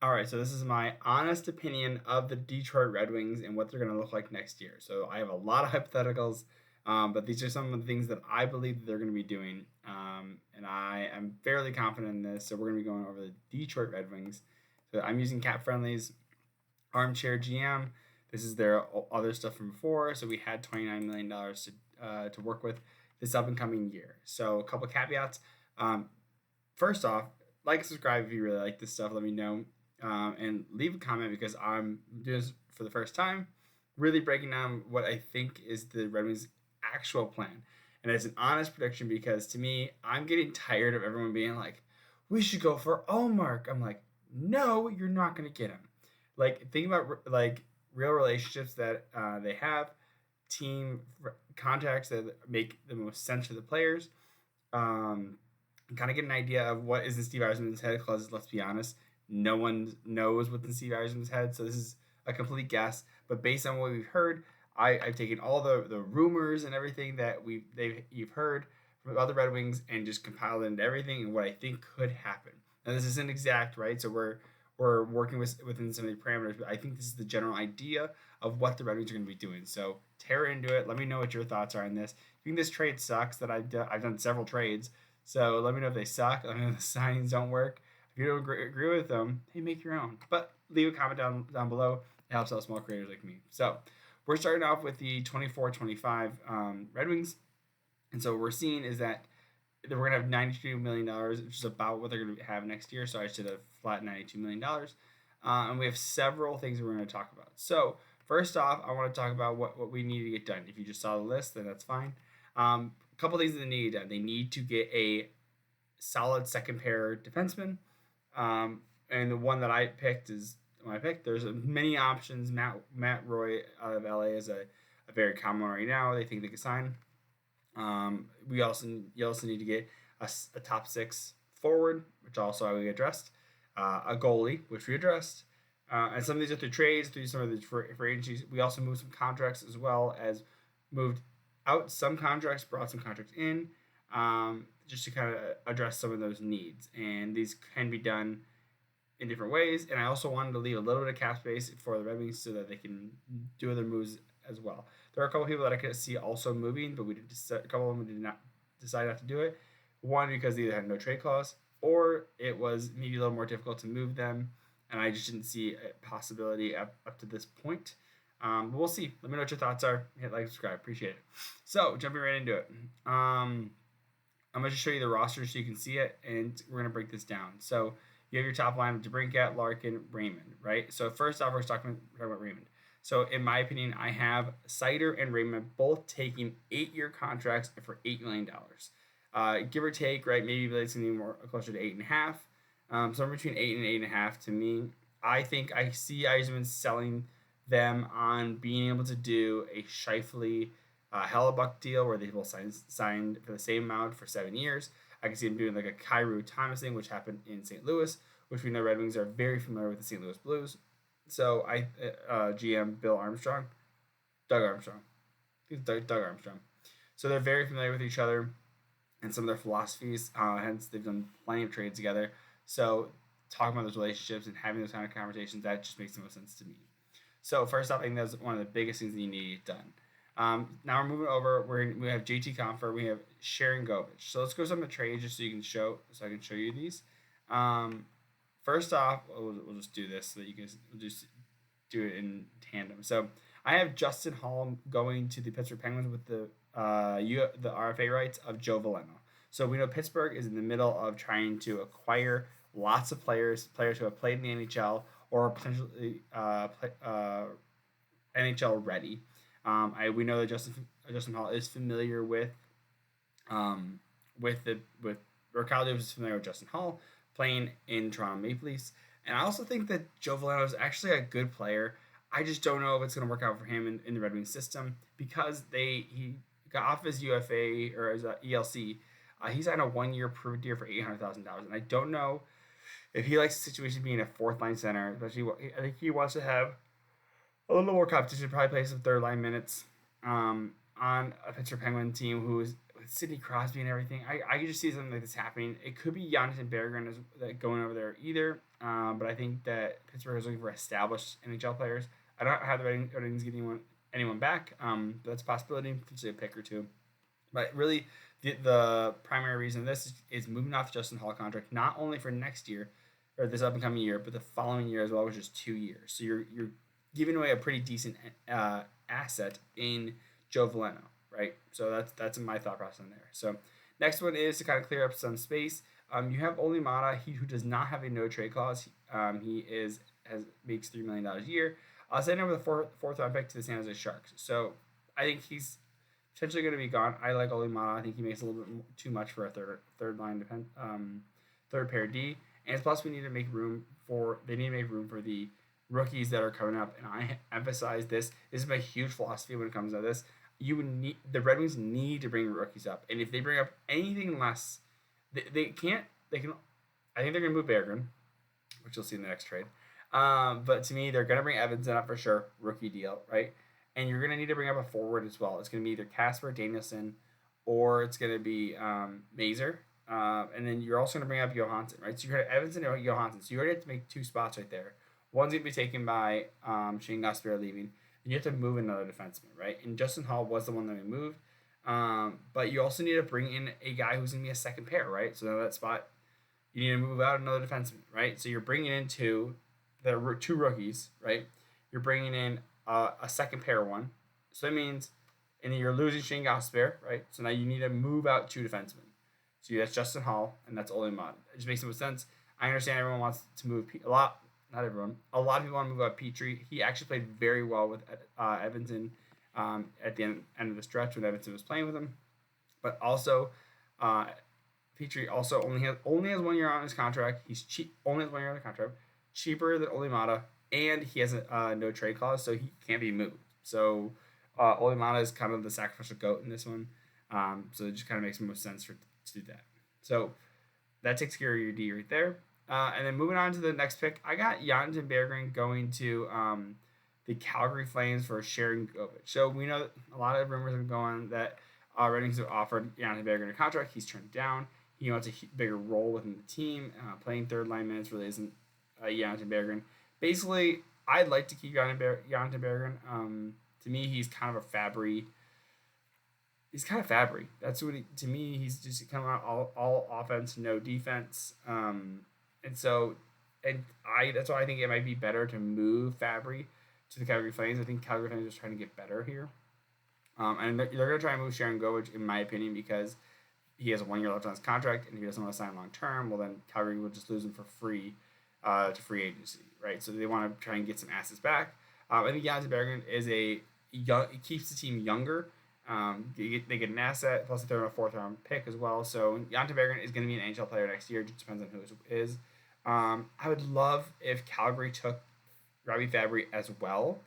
All right, so this is my honest opinion of the Detroit Red Wings and what they're going to look like next year. So I have a lot of hypotheticals, but these are some of the things that I believe that they're going to be doing, and I am fairly confident in this. So we're going to be going over the Detroit Red Wings. So I'm using Cap Friendly's Armchair GM. This is their other stuff from before. So we had $29 million to work with this up and coming year. So a couple caveats. Um, First off, like and subscribe if you really like this stuff. Let me know, and leave a comment because I'm doing this for the first time, really breaking down what I think is the Red Wings' actual plan. And it's an honest prediction because to me, I'm getting tired of everyone being like, "We should go for Allmark." I'm like, "No, you're not going to get him." Like, think about like real relationships that they have, team contacts that make the most sense for the players. Um, Kind of get an idea of what is in Steve Yzerman's head, because let's be honest, no one knows what's in Steve Yzerman's head, so this is a complete guess. But based on what we've heard, I've taken all the rumors and everything that you've heard from other Red Wings and just compiled it into everything and what I think could happen. Now this isn't exact, right? So we're working within some of the parameters, but I think this is the general idea of what the Red Wings are going to be doing. So tear into it. Let me know what your thoughts are on this. If you think this trade sucks, that I've done several trades. So let me know if they suck. Let me know if the signings don't work. If you don't agree with them, hey, make your own. But leave a comment down below. It helps out small creators like me. So we're starting off with the 24-25 Red Wings. And so what we're seeing is that we're going to have $92 million, which is about what they're going to have next year. So I should have flat $92 million. And we have several things we're going to talk about. So first off, I want to talk about what we need to get done. If you just saw the list, then that's fine. A couple things that they need done. They need to get a solid second pair defenseman. And the one that I picked is when I picked. There's many options. Matt Roy out of LA is a very common one right now. They think they can sign. You also need to get a top six forward, which also we addressed. A goalie, which we addressed. And some of these are through trades, through some of the free agencies. We also moved some contracts as well as moved out some contracts, brought some contracts in, just to kind of address some of those needs. And these can be done in different ways. And I also wanted to leave a little bit of cap space for the Red Wings so that they can do other moves as well. There are a couple people that I could see also moving, but a couple of them did not decide not to do it. One, because they either had no trade clause, or it was maybe a little more difficult to move them, and I just didn't see a possibility up to this point. But we'll see. Let me know what your thoughts are. Hit like, subscribe. Appreciate it. So, jumping right into it. I'm going to show you the roster so you can see it, and we're going to break this down. So, you have your top line of DeBrincat, Larkin, Raymond, right? So, first off, we're talking about Raymond. So, in my opinion, I have Sider and Raymond both taking 8-year contracts for $8 million. Give or take, right? Maybe it's going to be more closer to 8.5. Somewhere between 8 and 8.5 to me. I think I see Yzerman selling them on being able to do a Scheifele Hellebuck deal where they will sign for the same amount for 7 years. I can see them doing like a Kyrou Thomas thing, which happened in St. Louis, which we know Red Wings are very familiar with the St. Louis Blues. So GM Doug Armstrong. I think it's Doug Armstrong. So they're very familiar with each other and some of their philosophies. Hence, they've done plenty of trades together. So talking about those relationships and having those kind of conversations, that just makes the most sense to me. So first off, I think that's one of the biggest things that you need to get done. Now we're moving over. We have JT Compher. We have Sharon Govich. So let's go some of the trades just so I can show you these. First off, we'll just do this so that you guys will just do it in tandem. So I have Justin Hall going to the Pittsburgh Penguins with the RFA rights of Joe Veleno. So we know Pittsburgh is in the middle of trying to acquire lots of players who have played in the NHL or potentially NHL ready. We know that Justin Hall is familiar with Kyle Dubas is familiar with Justin Hall playing in Toronto Maple Leafs, and I also think that Joe Veleno is actually a good player. I just don't know if it's going to work out for him in the Red Wings system because he got off his UFA or his ELC. He signed a 1-year prove deal for $800,000, and I don't know if he likes the situation being a fourth line center. Especially, I think he wants to have a little more competition. Probably play some third line minutes on a Pittsburgh Penguin team with Sidney Crosby and everything, I could just see something like this happening. It could be Giannis and Bergeron going over there either, but I think that Pittsburgh is looking for established NHL players. I don't have the ratings getting anyone back. But that's a possibility, potentially a pick or two. But really, the primary reason of this is moving off Justin Hall contract, not only for next year or this up and coming year, but the following year as well, which is 2 years. So you're giving away a pretty decent asset in Joe Veleno, right? So that's my thought process in there. So next one is to kind of clear up some space. You have Oli Mata, who does not have a no trade clause. He makes $3 million a year. I'll send him with a fourth round pick to the San Jose Sharks. So I think he's potentially going to be gone. I like Oli Mata. I think he makes a little bit too much for a third line third pair D. And plus, we need to make room for the rookies that are coming up. And I emphasize this. This is my huge philosophy when it comes to this. The Red Wings need to bring rookies up, and if they bring up anything less, they can't. They can. I think they're gonna move Bergeron, which you'll see in the next trade. But to me, they're gonna bring Evanson up for sure, rookie deal, right? And you're gonna need to bring up a forward as well. It's gonna be either Casper, Danielson, or it's gonna be Mazer. And then you're also gonna bring up Johansson, right? So you're gonna Evanson or Johansson. So you already have to make two spots right there. One's gonna be taken by Shane Gosper leaving. And you have to move another defenseman, right? And Justin Hall was the one that we moved. But you also need to bring in a guy who's going to be a second pair, right? So now that spot, you need to move out another defenseman, right? So you're bringing in two rookies, right? You're bringing in a second pair one. So that means, and then you're losing Shane Gosper, right? So now you need to move out two defensemen. So that's Justin Hall and that's Oli Mata. It just makes no sense. I understand everyone wants to move a lot. Not everyone. A lot of people want to move out Petrie. He actually played very well with Evanson at the end of the stretch when Evanson was playing with him. But also, Petrie also only has 1 year on his contract. He's cheap. Only has 1 year on the contract. Cheaper than Oli Mata, and he has a no trade clause, so he can't be moved. So Oli Mata is kind of the sacrificial goat in this one. So it just kind of makes the most sense to do that. So that takes care of your D right there. And then moving on to the next pick, I got Jonathan Bergeron going to the Calgary Flames for Sharon Govich. So we know that a lot of rumors have been going that Red Wings have offered Jonathan Bergeron a contract. He's turned down. He wants a bigger role within the team. Playing third line minutes really isn't Jonathan Bergeron. Basically, I'd like to keep Jonathan Bergeron. To me, he's kind of a Fabry. He's kind of Fabry. That's what to me. He's just kind of all offense, no defense. That's why I think it might be better to move Fabry to the Calgary Flames. I think Calgary Flames is trying to get better here. And they're going to try and move Sharon Govich, in my opinion, because he has 1 year left on his contract, and if he doesn't want to sign long term, well, then Calgary will just lose him for free to free agency, right? So they want to try and get some assets back. I think Jonathan Bergeron it keeps the team younger. They get an asset, plus they throw in a fourth round pick as well. So Jonathan Bergeron is going to be an NHL player next year. It just depends on who it is. I would love if Calgary took Robbie Fabry as well.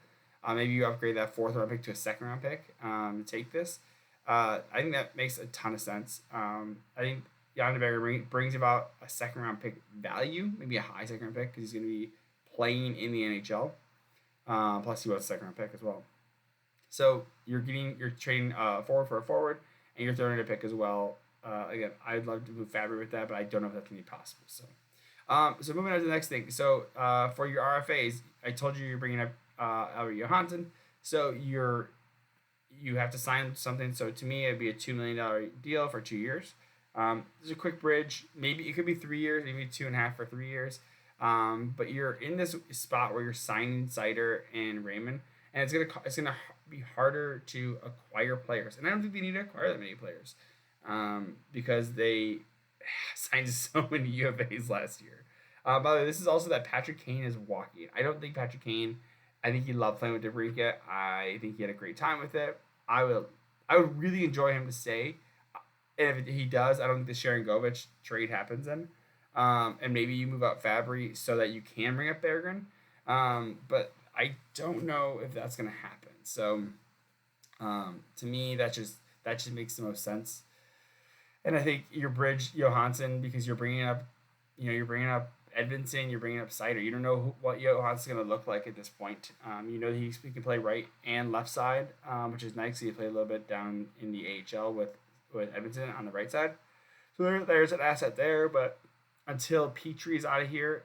Maybe you upgrade that fourth round pick to a second round pick to take this. I think that makes a ton of sense. I think Jonathan Bergeron brings about a second round pick value, maybe a high second round pick, because he's going to be playing in the NHL. Plus, he was a second round pick as well. So you're trading forward for a forward, and you're throwing in a pick as well. Again, I'd love to move Fabry with that, but I don't know if that's going to be possible. So moving on to the next thing. So for your RFAs, I told you're bringing up Albert Johansson. So you have to sign something. So to me, it'd be a $2 million deal for 2 years. There's a quick bridge. Maybe it could be 3 years, maybe 2.5 for 3 years. But you're in this spot where you're signing Seider and Raymond, and it's gonna be harder to acquire players. And I don't think they need to acquire that many players because they signed so many UFAs last year. By the way, this is also that Patrick Kane is walking. I don't think Patrick Kane. I think he loved playing with DeBrincat. I think he had a great time with it. I would really enjoy him to stay. And if he does, I don't think the Sharon Govich trade happens then. And maybe you move out Fabry so that you can bring up Bergeron. But I don't know if that's going to happen. So to me, that just makes the most sense. And I think your bridge Johansson, because you're bringing up Edvinsson, you're bringing up Seider. You don't know what Johansson's going to look like at this point. You know he can play right and left side, which is nice. He played a little bit down in the AHL with with Edmonton on the right side. So there's an asset there, but until Petrie's out of here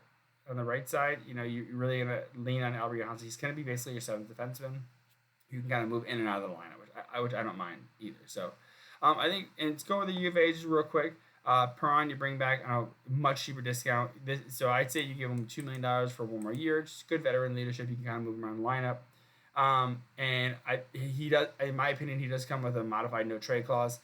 on the right side, you're really gonna lean on Albert Johansson. He's gonna be basically your seventh defenseman. You can kind of move in and out of the lineup, which I don't mind either. So, I think, and let's go with the UFA just real quick. Perron, you bring back a much cheaper discount. So I'd say you give him $2 million for one more year. Just good veteran leadership. You can kind of move him around the lineup. And he does, in my opinion, he does come with a modified no trade clause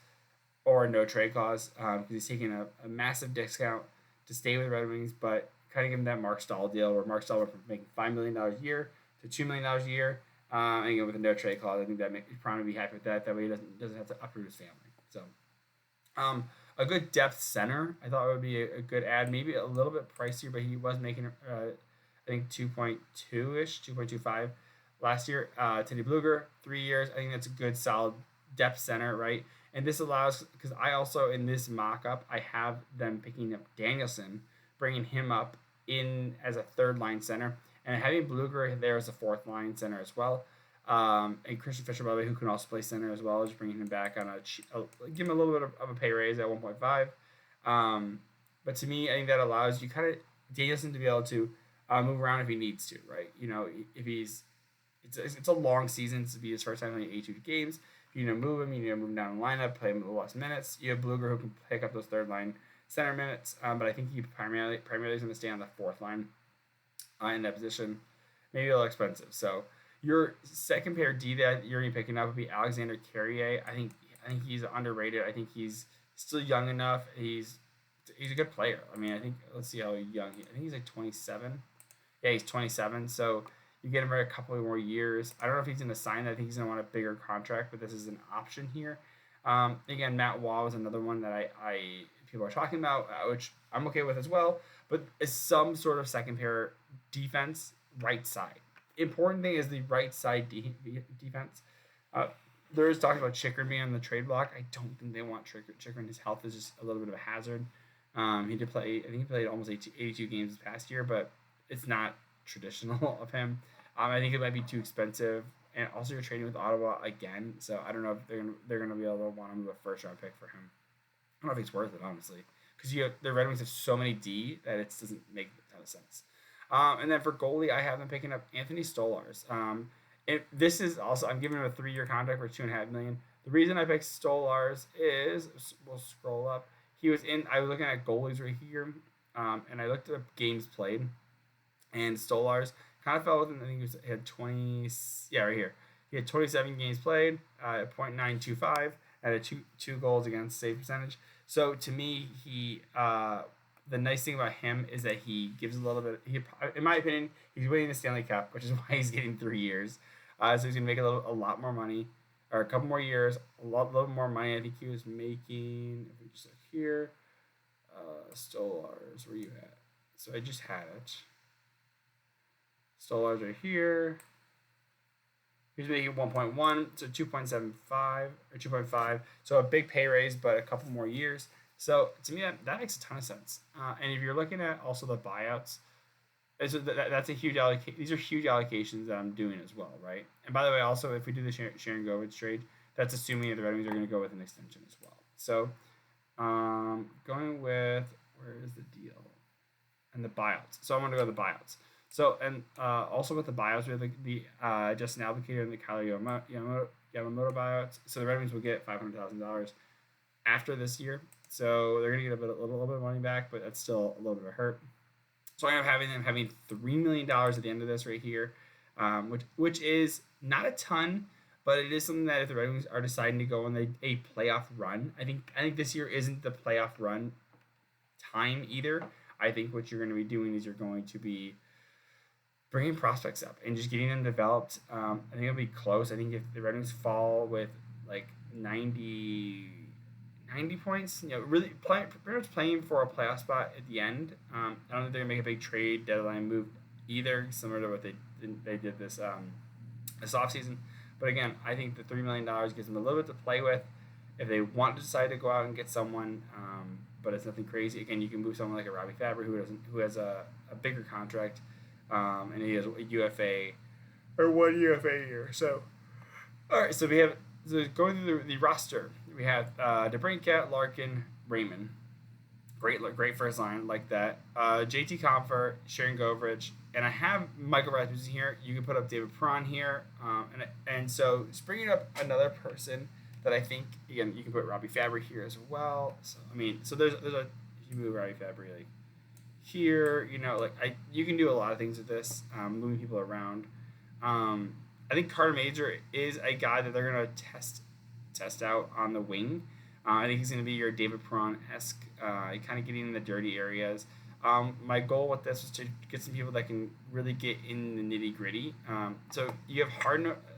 or a no trade clause because he's taking a massive discount to stay with Red Wings, but kind of give him that Mark Stahl deal where Mark Stahl went from making $5 million a year to $2 million a year. And again, with a no trade clause, I think that makes Prime be happy with that. That way, he doesn't have to uproot his family. So, a good depth center, I thought would be a good add. Maybe a little bit pricier, but he was making, I think 2.2-ish, 2.25 last year. Teddy Bluger, 3 years. I think that's a good, solid depth center, right? And this allows, because I also, in this mock-up, I have them picking up Danielson, bringing him up in as a third-line center, and having Bluger there as a fourth-line center as well. And Christian Fischer, by the way, who can also play center as well, just bringing him back on give him a little bit of a pay raise at 1.5. But to me, I think that allows you kind of Danielson to be able to move around if he needs to, right? If it's a long season to be his first time playing 82 games. If you need to move him, you need to move him down the lineup, play him a little less minutes. You have Bluger who can pick up those third line center minutes, but I think he primarily is going to stay on the fourth line in that position. Maybe a little expensive. So your second pair D that you're going to be picking up would be Alexander Carrier. I think he's underrated. I think he's still young enough. He's a good player. I mean, let's see how young I think he's like 27. Yeah, he's 27. So you get him for a couple of more years. I don't know if he's going to sign that. I think he's going to want a bigger contract, but this is an option here. Again, Matt Waugh is another one that I people are talking about, which I'm okay with as well. But it's some sort of second pair defense, right side. Important thing is the right side defense. There is talking about Chikrin being on the trade block. I don't think they want Chikrin. His health is just a little bit of a hazard. He did play. I think he played almost 82 games this past year, but it's not traditional of him. I think it might be too expensive, and also you're trading with Ottawa again, so I don't know if they're gonna be able to want to move a first round pick for him. I don't know if it's worth it, honestly, because the Red Wings have so many D that it doesn't make a ton of sense. And then for goalie, I have them picking up Anthony Stolarz. This is also, I'm giving him a 3-year contract for $2.5 million. The reason I picked Stolarz is, we'll scroll up. I was looking at goalies right here, and I looked at games played, and Stolarz kind of fell within, I think he had 20, yeah, right here. He had 27 games played, .925, and a two goals against save percentage. So to me, the nice thing about him is that he gives a little bit. In my opinion, he's winning the Stanley Cup, which is why he's getting 3 years. So he's gonna make a lot more money, or a couple more years, little more money. I think he was making. If we just look here, Stolarz, where you at? So I just had it. Stolarz right here. He's making 1.1, so 2.75 or 2.5. So a big pay raise, but a couple more years. So to me, that makes a ton of sense. And if you're looking at also the buyouts, that's a huge allocation. These are huge allocations that I'm doing as well, right? And by the way, also if we do the Sharon Govich trade, that's assuming that the Red Wings are going to go with an extension as well. So going with, where is the deal? And the buyouts. So I'm going to go to the buyouts. So and also with the buyouts, we have the Justin Albuquerque and the Kyle Yamamoto buyouts. So the Red Wings will get $500,000 after this year. So they're going to get a little bit of money back, but that's still a little bit of a hurt. So I end up having $3 million at the end of this right here, which is not a ton, but it is something that if the Red Wings are deciding to go on a playoff run, I think this year isn't the playoff run time either. I think what you're going to be doing is you're going to be bringing prospects up and just getting them developed. I think it'll be close. I think if the Red Wings fall with like 90 points, really pretty much playing for a playoff spot at the end. I don't think they're gonna make a big trade deadline move either, similar to what they did this offseason. But again, I think the $3 million gives them a little bit to play with if they want to decide to go out and get someone. But it's nothing crazy. Again, you can move someone like a Robbie Fabry who has a bigger contract, and he has a UFA or 1 UFA year. So, all right. So we have going through the roster. we have DeBrincat, Larkin, Raymond. Great first line like that. JT Compher, Sharon Govich, and I have Michael Rasmussen here. You can put up David Perron here, and so just bringing up another person that I think again you can put Robbie Fabry here as well. So I mean, so there's a if you move Robbie Fabry like here, you can do a lot of things with this, moving people around. I think Carter Major is a guy that they're gonna test out on the wing. I think he's going to be your David Perron-esque, kind of getting in the dirty areas. My goal with this was to get some people that can really get in the nitty-gritty. So you have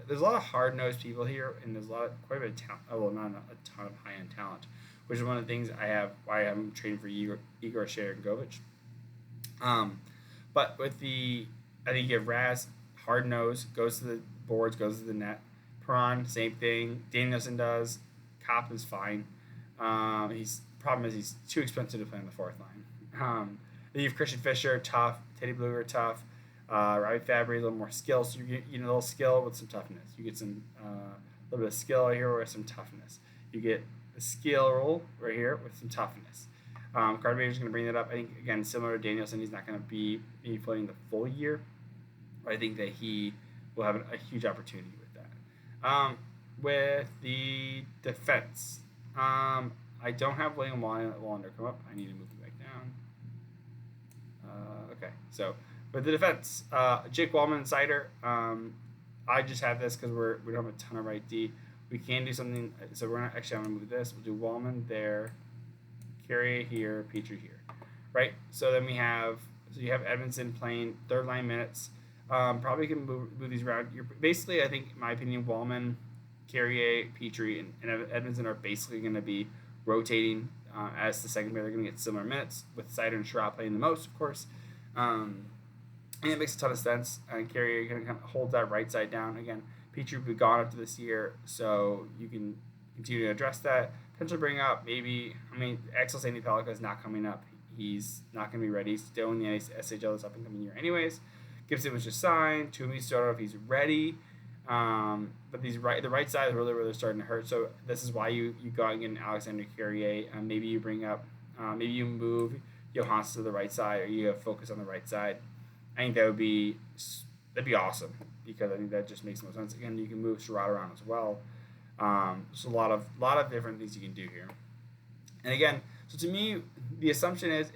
there's a lot of hard-nosed people here, and there's quite a bit of talent. Oh, well, not a ton of high-end talent, which is one of the things why I'm trading for Igor Sharangovich. But I think you have Raz, hard-nosed, goes to the boards, goes to the net. Perron, same thing. Danielson does. Kopp is fine. Problem is he's too expensive to play on the fourth line. Then you have Christian Fisher, tough. Teddy Bluger, tough. Robbie Fabry, a little more skill. So you get a little skill with some toughness. You get some little bit of skill right here with some toughness. You get the skill roll right here with some toughness. Carter Major is going to bring that up. I think again similar to Danielson, he's not going to be playing the full year, but I think that he will have a huge opportunity with that. With the defense, I don't have William Wallander come up. I need to move it back down. Okay, so with the defense, Jake Wallman, Sider. I just have this because we don't have a ton of right D. We can do something. So I'm gonna move this. We'll do Wallman there, Carrier here, Petrie here, right? So then you have Edmondson playing third line minutes. Probably can move these around. Basically, I think, in my opinion, Wallman, Carrier, Petrie, and Edmondson are basically going to be rotating as the second pair. They're going to get similar minutes, with Sider and Sherratt playing the most, of course. And it makes a ton of sense. Carrier going to kind of hold that right side down. Again, Petrie will be gone after this year, so you can continue to address that. Potentially bring up Axel Sandy Pellica is not coming up. He's not going to be ready. He's still in the SHL this up-and-coming year anyways. Gibson was just signed. Toomey still don't know if he's ready. But the right side is really where they're starting to hurt. So this is why you go out and get an Alexander Carrier. Maybe you bring up, maybe you move Johansson to the right side, or you have focus on the right side. I think that'd be awesome, because I think that just makes no sense. Again, you can move Sherratt around as well. There's a lot of different things you can do here. And again, so to me, the assumption is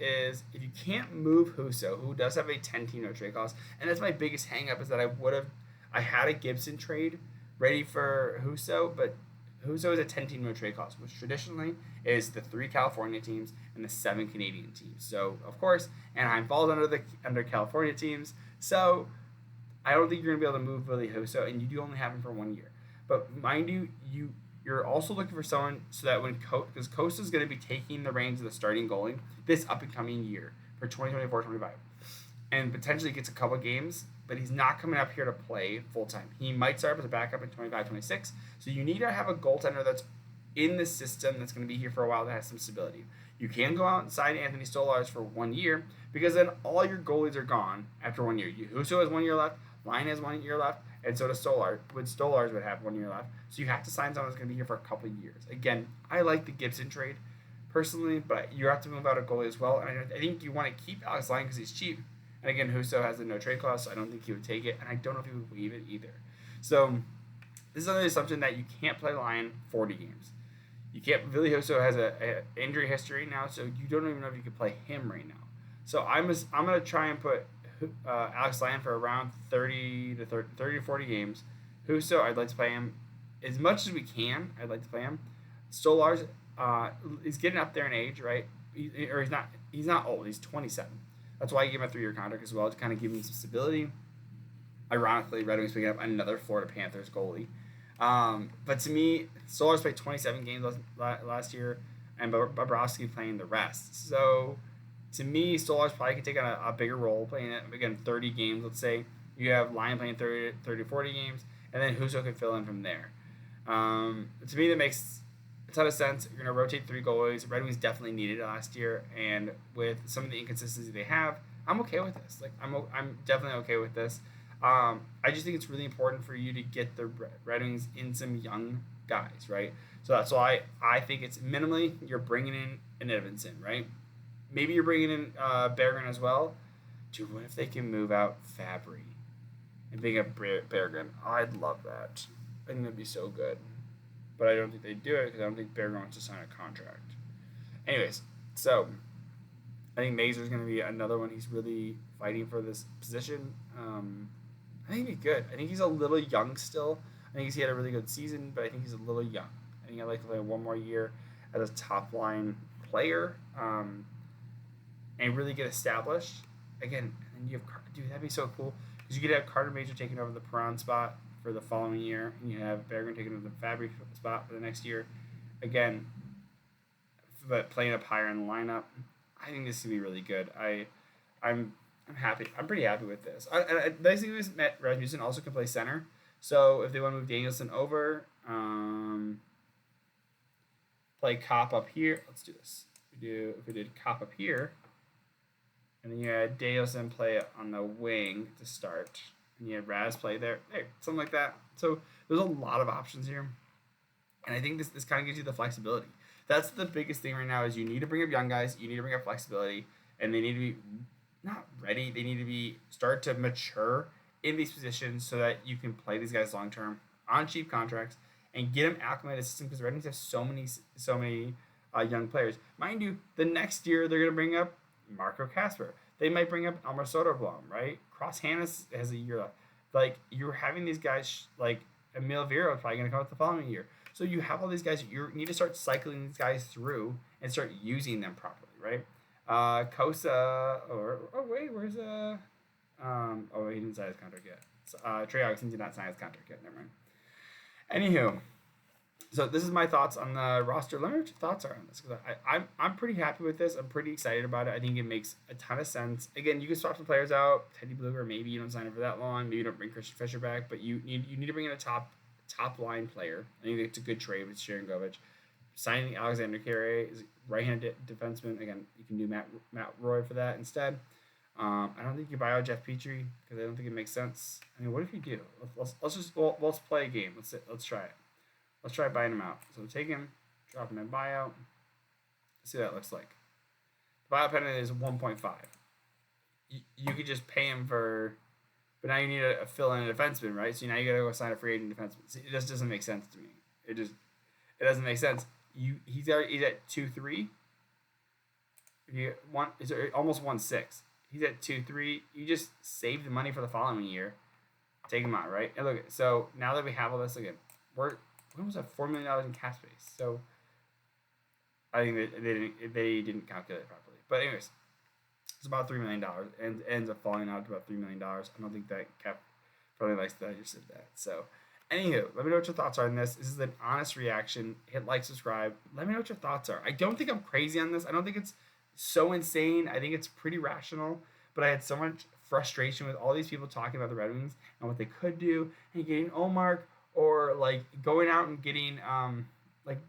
if you can't move Husso, who does have a 10-team no trade clause, and that's my biggest hang-up, is that I had a Gibson trade ready for Husso, but Husso is a 10-team no trade clause, which traditionally is the 3 California teams and the 7 Canadian teams. So of course, Anaheim falls under California teams. So I don't think you're gonna be able to move Billy Husso, and you do only have him for 1 year. But mind you, you're also looking for someone so that because Costa is going to be taking the reins of the starting goalie this up-and-coming year for 2024-25, and potentially gets a couple games, but he's not coming up here to play full-time. He might start as a backup in 25-26, so you need to have a goaltender that's in the system that's going to be here for a while, that has some stability. You can go out and sign Anthony Stolarz for 1 year, because then all your goalies are gone after 1 year. Husso has 1 year left, Lyon has 1 year left, and so does Stolarz. Stolarz would have 1 year left. So you have to sign someone that's going to be here for a couple of years. Again, I like the Gibson trade personally, but you have to move out a goalie as well. And I think you want to keep Alex Lyon because he's cheap. And again, Husso has a no trade clause, so I don't think he would take it. And I don't know if he would leave it either. So this is another assumption that you can't play Lyon 40 games. You can't. Billy Husso has a injury history now, so you don't even know if you can play him right now. So I'm going to try and put Alex Lyon for around 30 to 40 games. Husso, I'd like to play him as much as we can. I'd like to play him. Stolarz, he's getting up there in age, right? He's not old. He's 27. That's why I gave him a 3-year contract as well, to kind of give him some stability. Ironically, Red Wings picking up another Florida Panthers goalie. But to me, Stolarz played 27 games last year, and Bobrovsky playing the rest. So to me, Stolarz probably could take on a bigger role, playing it, again, 30 games, let's say. You have Lyon playing 30 to 40 games, and then Husso can fill in from there. To me, that makes a ton of sense. You're going to rotate 3 goalies. Red Wings definitely needed it last year, and with some of the inconsistency they have, I'm okay with this. I'm definitely okay with this. I just think it's really important for you to get the Red Wings in some young guys, right? So that's why I think it's minimally you're bringing in an Edmondson, right? Maybe you're bringing in Berggren as well. Dude, what if they can move out Fabry and bring up Berggren? I'd love that. I think that'd be so good. But I don't think they do it because I don't think Berggren wants to sign a contract. Anyways, so I think Mazur's going to be another one. He's really fighting for this position. I think he'd be good. I think he's a little young still. I think he had a really good season, but I think he's a little young. I think I'd like to play one more year as a top line player and really get established. Again, and you have dude, that'd be so cool because you could have Carter Major taking over the Perron spot for the following year, and you have Berggren taking over the Fabry spot for the next year. Again, but playing up higher in the lineup, I think this could be really good. I'm happy. I'm pretty happy with this. The nice thing is Rasmussen also can play center. So if they want to move Danielson over, play Cop up here. Let's do this. If we did Cop up here, and then you had Danielson play on the wing to start, and you had Raz play there, something like that. So there's a lot of options here, and I think this kind of gives you the flexibility. That's the biggest thing right now is you need to bring up young guys, you need to bring up flexibility, and they need to be not ready. They need to be start to mature in these positions so that you can play these guys long term on cheap contracts and get them acclimated to the system because the Red Wings have so many young players. Mind you, the next year they're going to bring up Marco Kasper. They might bring up Elmer Soderblom, right? Cross Hannes has a year left. Like, you're having these guys, like Emil Vero is probably going to come out the following year. So you have all these guys. You need to start cycling these guys through and start using them properly, right? Kosa, where's he didn't sign his contract yet. Trey Augustin did not sign his contract yet. Never mind. Anywho, so this is my thoughts on the roster. Let me know what your thoughts are on this because I'm pretty happy with this. I'm pretty excited about it. I think it makes a ton of sense. Again, you can swap some players out. Teddy Bluger, maybe you don't sign him for that long. Maybe you don't bring Christian Fisher back, but you need to bring in a top line player. I think it's a good trade with Sharon Govich. Signing Alexander Carey is right-handed defenseman. Again, you can do Matt Roy for that instead. I don't think you buy out Jeff Petrie because I don't think it makes sense. I mean, what if you do? Let's play a game. Let's try it. Let's try buying him out. So take him, drop him in buyout. Let's see what that looks like. The buyout penalty is 1.5. You could just pay him for, but now you need a fill-in defenseman, right? So now you gotta go sign a free agent defenseman. See, it just doesn't make sense to me. It doesn't make sense. He's at 2.3. It's almost 1.6. He's at 2.3. You just save the money for the following year. Take him out, right? And look, so now that we have all this again, we're almost at $4 million in cap space. So I think that they didn't calculate it properly. But anyways, it's about $3 million and ends up falling out to about $3 million. I don't think that cap probably likes that I just said that. So anywho, let me know what your thoughts are on this. This is an honest reaction. Hit like, subscribe. Let me know what your thoughts are. I don't think I'm crazy on this. I don't think it's so insane. I think it's pretty rational. But I had so much frustration with all these people talking about the Red Wings and what they could do and getting Omar or like going out and getting like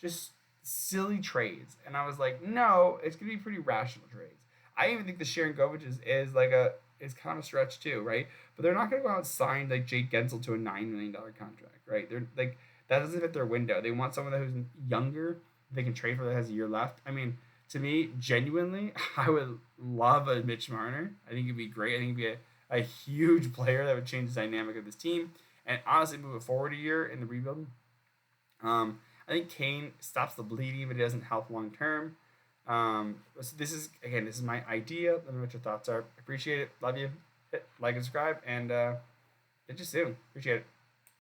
just silly trades. And I was like, no, it's gonna be pretty rational trades. I even think the Sharon Govich is kind of a stretch too, right? But they're not gonna go out and sign like Jake Gensel to a $9 million contract, right? They're like that doesn't fit their window. They want someone who's younger, they can trade for that has a year left. I mean, to me, genuinely, I would love a Mitch Marner. I think it'd be great. I think it'd be a huge player that would change the dynamic of this team and honestly move it forward a year in the rebuild. I think Kane stops the bleeding, but it doesn't help long term. This is my idea. Let me know what your thoughts are. Appreciate it. Love you. Hit like and subscribe, and catch you soon. Appreciate it.